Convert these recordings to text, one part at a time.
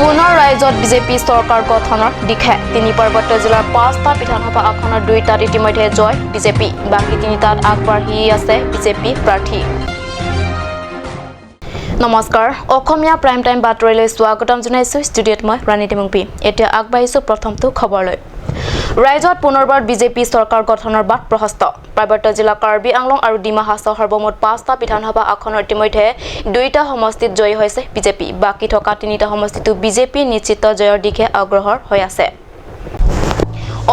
পুনৰ ৰাজ্যত বিজেপি চৰকাৰ গঠনৰ দিশে তিনি পাৰ্বত্য জিলাৰ 5টা বিধানসভা আসনৰ 2টাত ইতিমধ্যে জয় বিজেপি বাকী 3টাত আগবাঢ়ি আছে বিজেপি প্ৰাৰ্থী নমস্কাৰ অসমীয়া প্ৰাইম টাইম বাতৰিলৈ স্বাগতম জনাইছো ষ্টুডিঅ'ত মই ৰাণী টিমুংপি এতিয়া আগবাঢ়িছো প্ৰথমটো খবৰলৈ ৰাজ্যত পুনৰবাৰ বিজেপি চৰকাৰ গঠনৰ বাট প্ৰশস্ত পাৰ্বত্য জিলা কাৰ্বি আংলং আৰু ডিমা হাছাও সৰ্বমুঠ 5টা বিধানসভা আসনৰ ইতিমধ্যে 2টা সমষ্টিত জয়ী হৈছে বিজেপি বাকী থকা 3টা সমষ্টিতো বিজেপি নিশ্চিত জয়ৰ দিশে অগ্ৰসৰ হৈ আছে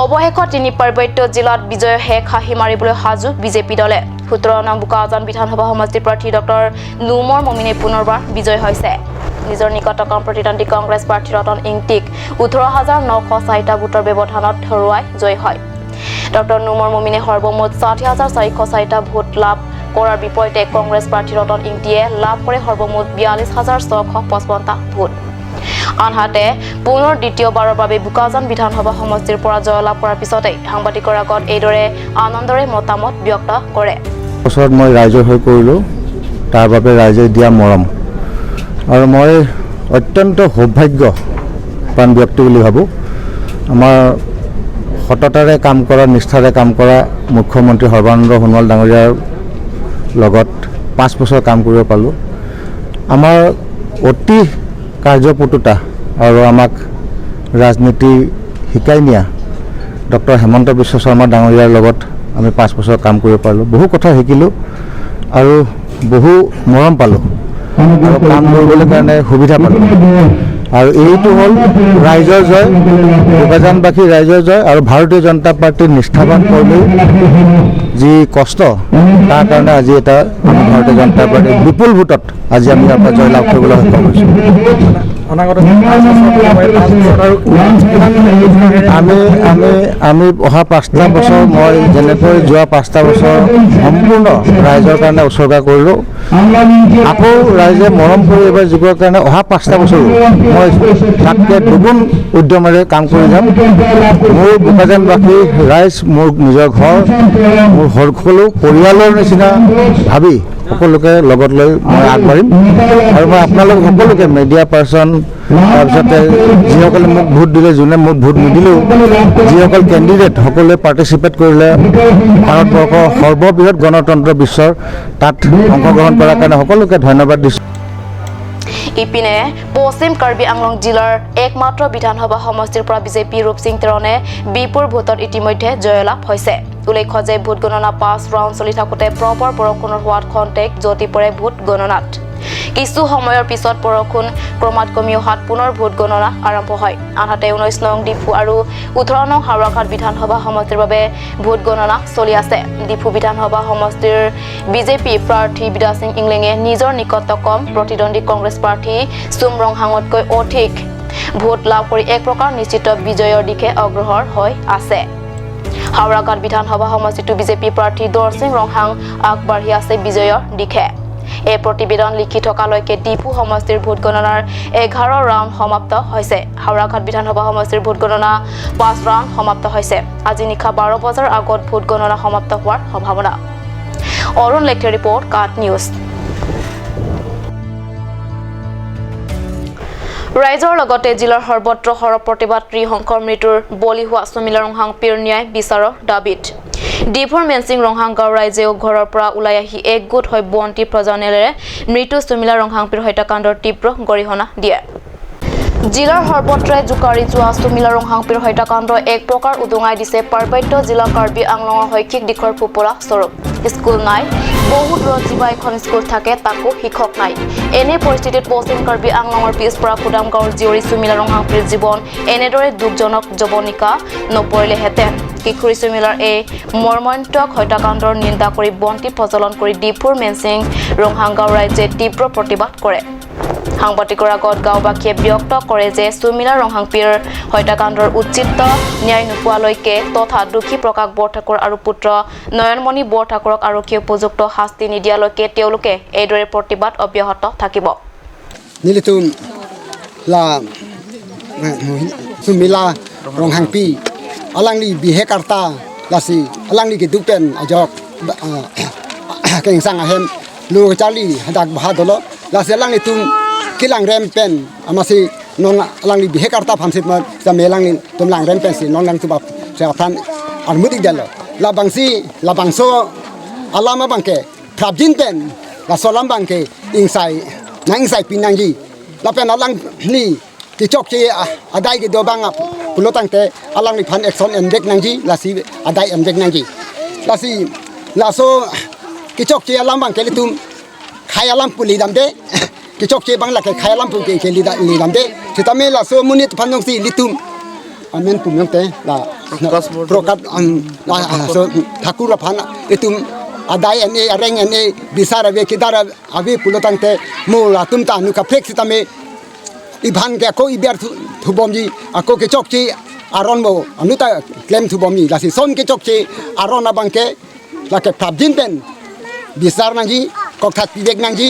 অৱশেষত তিনি পাৰ্বত্য জিলাত বিজয় হেক হাঁহি মাৰিবলৈ সাজু বিজেপি দলে 17 নং বোকাজান বিধানসভা সমষ্টিৰ প্ৰাৰ্থী ডক্টৰ নুমৰ মমিনে পুনৰবাৰ বিজয় হৈছে নিজৰ নিকটতম প্ৰতিদ্বন্দ্বী কংগ্ৰেছ প্ৰাৰ্থী ৰতন ইংটিক 18904টা ভোটৰ ব্যৱধানত হৰুৱাই জয় হয় ডক্টৰ নুমৰ মমিনে সৰ্বমুঠ 60404টা ভোট লাভ কৰাৰ বিপৰীতে কংগ্ৰেছ প্ৰাৰ্থী ৰতন ইংটিয়ে লাভ কৰে সৰ্বমুঠ 42655টা ভোট আনহাতে পুনৰ দ্বিতীয়বাৰৰ বাবে বোকাজান বিধানসভা সমষ্টিৰ পৰা জয়লাভ কৰাৰ পিছতে সাংবাদিকৰ আগত এইদৰে আনন্দৰে মতামত ব্যক্ত কৰে ওচৰত মই ৰাইজৰ হৈ কৰিলোঁ তাৰ বাবে ৰাইজে দিয়া মৰম আৰু মই অত্যন্ত সৌভাগ্যৱান ব্যক্তি বুলি ভাবোঁ আমাৰ সততাৰে কাম কৰা নিষ্ঠাৰে কাম কৰা মুখ্যমন্ত্ৰী সৰ্বানন্দ সোণোৱাল ডাঙৰীয়াৰ লগত 5 বছৰ কাম কৰিব পালোঁ আমাৰ অতি কাৰ্যপটুতা আৰু আমাক ৰাজনীতি শিকাই নিয়া ডক্টৰ হেমন্ত বিশ্ব শৰ্মা ডাঙৰীয়াৰ লগত আমি 5 বছৰ কাম কৰিব পাৰিলোঁ বহু কথা শিকিলোঁ আৰু বহু মৰম পালোঁ আৰু কাম কৰিবলৈ কাৰণে সুবিধা পালোঁ আৰু এইটো হ'ল ৰাইজৰ জয় বোকাজানবাসী ৰাইজৰ জয় আৰু ভাৰতীয় জনতা পাৰ্টীৰ নিষ্ঠাবান কৰ্মীৰ যি কষ্ট তাৰ কাৰণে আজি এটা আমি ভাৰতীয় জনতা পাৰ্টীৰ বিপুল ভোটত আজি আমি ইয়াৰ পৰা জয়লাভ কৰিবলৈ সক্ষম হৈছোঁ আমি অহা 5টা বছৰ মই যেনেকৈ যোৱা 5টা বছৰ সম্পূৰ্ণ ৰাইজৰ কাৰণে উৎসৰ্গা কৰিলোঁ আকৌ ৰাইজে মৰম কৰি এইবাৰ জিকাৰ কাৰণে অহা 5টা বছৰো মই তাতকৈ দুগুণ উদ্যমেৰে কাম কৰি যাম মোৰ বোকাজানবাসী ৰাইজ মোৰ নিজৰ ঘৰ মোৰ সকলো পৰিয়ালৰ নিচিনা ভাবি সকলোকে লগত লৈ মই আগবাঢ়িম আৰু মই আপোনালোক সকলোকে মিডিয়া পাৰ্চন তাৰপিছতে যিসকলে মোক ভোট দিলে যোনে মোক ভোট নিদিলেও যিসকল কেণ্ডিডেট সকলোৱে পাৰ্টিচিপেট কৰিলে ভাৰতবৰ্ষৰ সৰ্ববৃহৎ গণতন্ত্ৰ বিশ্বৰ তাত অংশগ্ৰহণ কৰাৰ কাৰণে সকলোকে ধন্যবাদ দিছোঁ ইপিনে পশ্চিম কাৰ্বি আংলং জিলাৰ একমাত্ৰ বিধানসভা সমষ্টিৰ পৰা বিজেপি ৰূপসিং তেৰণে বিপুল ভোটত ইতিমধ্যে জয়লাভ হৈছে উল্লেখ্য যে ভোট গণনা 5 ৰাউণ্ড চলি থাকোঁতে প্ৰবল বৰষুণৰ হোৱাত খন্তেক জ্যোতি পৰে ভোট গণনাত কিছু সময়ৰ পিছত বৰষুণ ক্ৰমাৎ কমি অহাত পুনৰ ভোট গণনা আৰম্ভ হয় আনহাতে 19 নং ডিফু আৰু 18 নং হাওৰাঘাট বিধানসভা সমষ্টিৰ বাবে ভোট গণনা চলি আছে ডিফু বিধানসভা সমষ্টিৰ বিজেপি প্ৰাৰ্থী বিদাস সিং ইংলেঙে নিজৰ নিকটতম প্ৰতিদ্বন্দ্বী কংগ্ৰেছ প্ৰাৰ্থী চুমৰংহাঙতকৈ অধিক ভোট লাভ কৰি এক প্ৰকাৰ নিশ্চিত বিজয়ৰ দিশে অগ্ৰসৰ হৈ আছে হাওৰাঘাট বিধানসভা সমষ্টিটো বিজেপি প্ৰাৰ্থী দৰসিং ৰংহাং আগবাঢ়ি আছে বিজয়ৰ দিশে এই প্ৰতিবেদন লিখি থকালৈকে ডিফু সমষ্টিৰ ভোট গণনাৰ 11 ৰাউণ্ড সমাপ্ত হৈছে হাওৰাঘাট বিধানসভা সমষ্টিৰ ভোট গণনা 5 ৰাউণ্ড সমাপ্ত হৈছে আজি নিশা 12 বজাৰ আগত ভোট গণনা সমাপ্ত হোৱাৰ সম্ভাৱনা অৰুণ লেখৰ ৰিপৰ্ট কাট নিউজ ৰাইজৰ লগতে জিলাৰ সৰ্বত্ৰ সৰব প্ৰতিবাদ ত্ৰিশংকৰ মৃত্যুৰ বলি হোৱা সুমিলা ৰংহাং পীৰ ন্যায় বিচাৰৰ দাবীত ডিফুৰ মেনচিং ৰংহাং গাঁও ৰাইজেও ঘৰৰ পৰা ওলাই আহি একগোট হৈ বন্তি প্ৰজ্বলনেৰে মৃত্যু সুমিলা ৰংহাং পীৰ হত্যাকাণ্ডৰ তীব্ৰ গৰিহণা দিয়ে জিলাৰ সৰ্বত্ৰে জোকাৰি যোৱা সুমিলা ৰংহাংপীৰ হত্যাকাণ্ড এক প্ৰকাৰ উদঙাই দিছে পাৰ্বত্য জিলা কাৰ্বি আংলঙৰ শৈক্ষিক দিশৰ ফুপৰা স্বৰূপ স্কুল নাই বহু দূৰত যিবা এখন স্কুল থাকে তাকো শিক্ষক নাই এনে পৰিস্থিতিত পশ্চিম কাৰ্বি আংলঙৰ পিছপৰা কুদাম গাঁৱৰ জীয়ৰী সুমিলা ৰংহাংপীৰ জীৱন এনেদৰে দুখজনক যৱনিকা নপৰিলেহেঁতেন কিশোৰী সুমিলাৰ এই মৰ্মন্তুক হত্যাকাণ্ডৰ নিন্দা কৰি বন্তি প্ৰজ্বলন কৰি ডিফুৰ মেনচিং ৰংহাং গাঁও ৰাইজে তীব্ৰ প্ৰতিবাদ কৰে সাংবাদিকৰ আগত গাঁওবাসীয়ে ব্যক্ত কৰে যে সুমিলা ৰংহাংপীৰ হত্যাকাণ্ডৰ উচিত ন্যায় নোপোৱালৈকে তথা দুখী প্ৰকাশ বৰঠাকুৰ আৰু পুত্ৰ নয়নমণি বৰঠাকুৰক আৰক্ষীয়ে উপযুক্ত শাস্তি নিদিয়ালৈকে তেওঁলোকে এইদৰে প্ৰতিবাদ অব্যাহত থাকিব সুমিলা Ronghangpi alangli bihe karta lasi alangli ke dupen ajok keng sang ahem lu chali hadak bahadolo lasi alangli tum kilang rem pen amasi non lang li bihe karta phamsit ma sa melang ni tum lang ren pensi non lang tubap sa phan armudik dalo la bangso alama bangke thrabjin pen la solam bangke insai nang sai pinangi la pen alang ni ki chok chi adai ki do banga pulotang te alang ni phan action en dek nangji la si adai en dek nangji la si la so ki chok chi alam bangke litum khai alam puli dam de ki chok che bang la khai alam pu ke li dam de chitame la so munit phanong si litum amen pum yang te la prokat la so thakura phana litum adai ane areng ane bisara ve kidara ave pulotang te mo la tum ta nu ka flek chitame ibhan ke ko iber thubomji ako ke chok che aron mo anuta claim thubomji la si son ke chok che aron abangke la ke phabjin pen bisar nangji kok that pibek nangji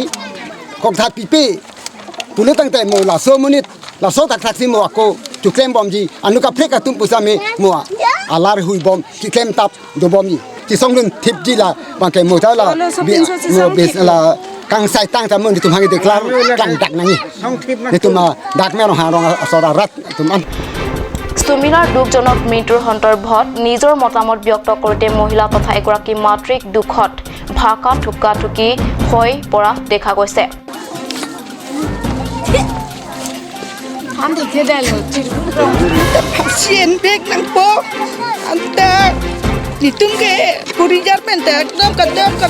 kok that pipe pulutang te mo la so munit la so tak tak si mo ako tu claim bomji anu ka flek atum pusame mo alar hui bom ki claim tap do bomji ki songun tipji la bangke mo ta la mo bis la kang sai tang ta mun tum hangi de klar kang dak nangi ni tum dak me ro ha rong asora rat tum an সুমিনাৰ দুখজনক মৃত্যুৰ সন্দৰ্ভত নিজৰ মতামত ব্যক্ত কৰোঁতে মহিলা তথা এগৰাকী মাতৃক দুখত ভাকা ঠুকা ঠুকি হৈ পৰা দেখা গৈছে Ditum ke purijar penta dom ka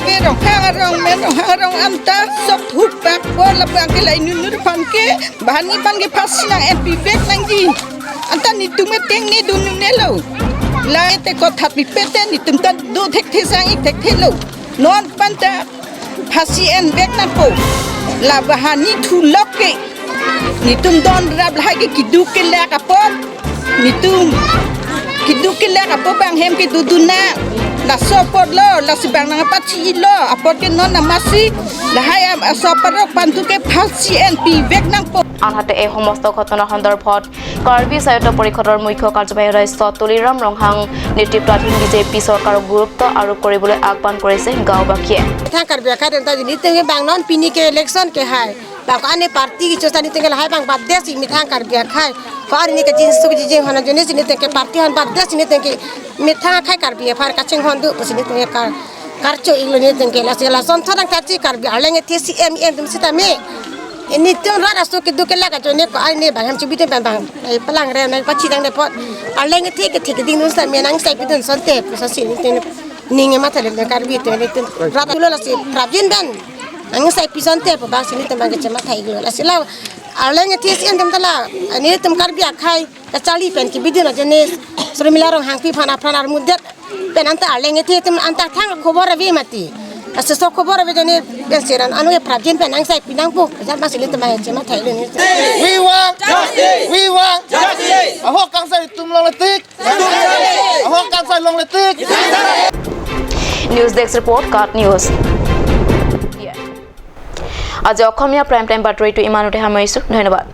berong harong men harong anta sok thup pak bo la bang ke lai nun pan ke bahani pan ke pasina mp bek nangji anta ni tume teng ni dun ne lo la te ko that pi pete ni tum ta do thek the sang ik thek the lo non panta phasi en bek na po la bahani thu lok ke ni tum don rab la ke kidu ke la ka pon ni tum kidu kila apa bang hem kidu duna la sopor lo la sibang nang pachi lo apot ke non namasi la hai soporok pantu ke phasi np vek nang po আনহাতে এই সমস্ত ঘটনাৰ সন্দৰ্ভত কাৰ্বি স্বায়ত্ত পৰিষদৰ মুখ্য কাৰ্যবাহী সদস্য তুলিৰাম ৰংহাং নেতৃত্বাধীন বিজেপি চৰকাৰক গুৰুত্ব আৰোপ কৰিবলৈ আহ্বান কৰিছে গাঁওবাসীয়ে থাকার বেকার নিতে বাং নন পিনি কে ইলেকশন के हाय बाको आने पार्टी की चोसा निते हाय बांग बाद्या सि मिठां कर बिया खाय कार नि के जिंस सुक जे हन जने सि निते के पार्टी हन बाद्या सि निते के मिठां खाय कर बिया फार काचिंग हन दु पसि निते का karcho iglo niते के la son thang kachi कर बिया अलंगे टीसी एम तुम सिता में ini tiang rara so ke duke la ka jone ko ai ne bang ham chibite bang bang ai palang re na pachi dang de pot aleng ke ding nun sa me nang sai pidun son te so si ni ninge mata le kar bi te ne tin rata lo la si prabjin ban ang sai pison te pa bang sini te bang ke chama thai lo la si la aleng tis en dam tala ani tum kar bi akhai ka chali pen ki bidin jone sura milarong hang pi phana phana mudet pen anta aleng te tum anta thang khobor vi mati Asa so khobor be jane bensiran anu e prabjin pen ang sai pinang pu jan ma silit ma chama thai le ni we want justice aho kang sai tum long letik aho kang sai long letik news desk report cut news আজি Asomiya prime time বাতৰিটো ইমানতে সামৰিছোঁ ধন্যবাদ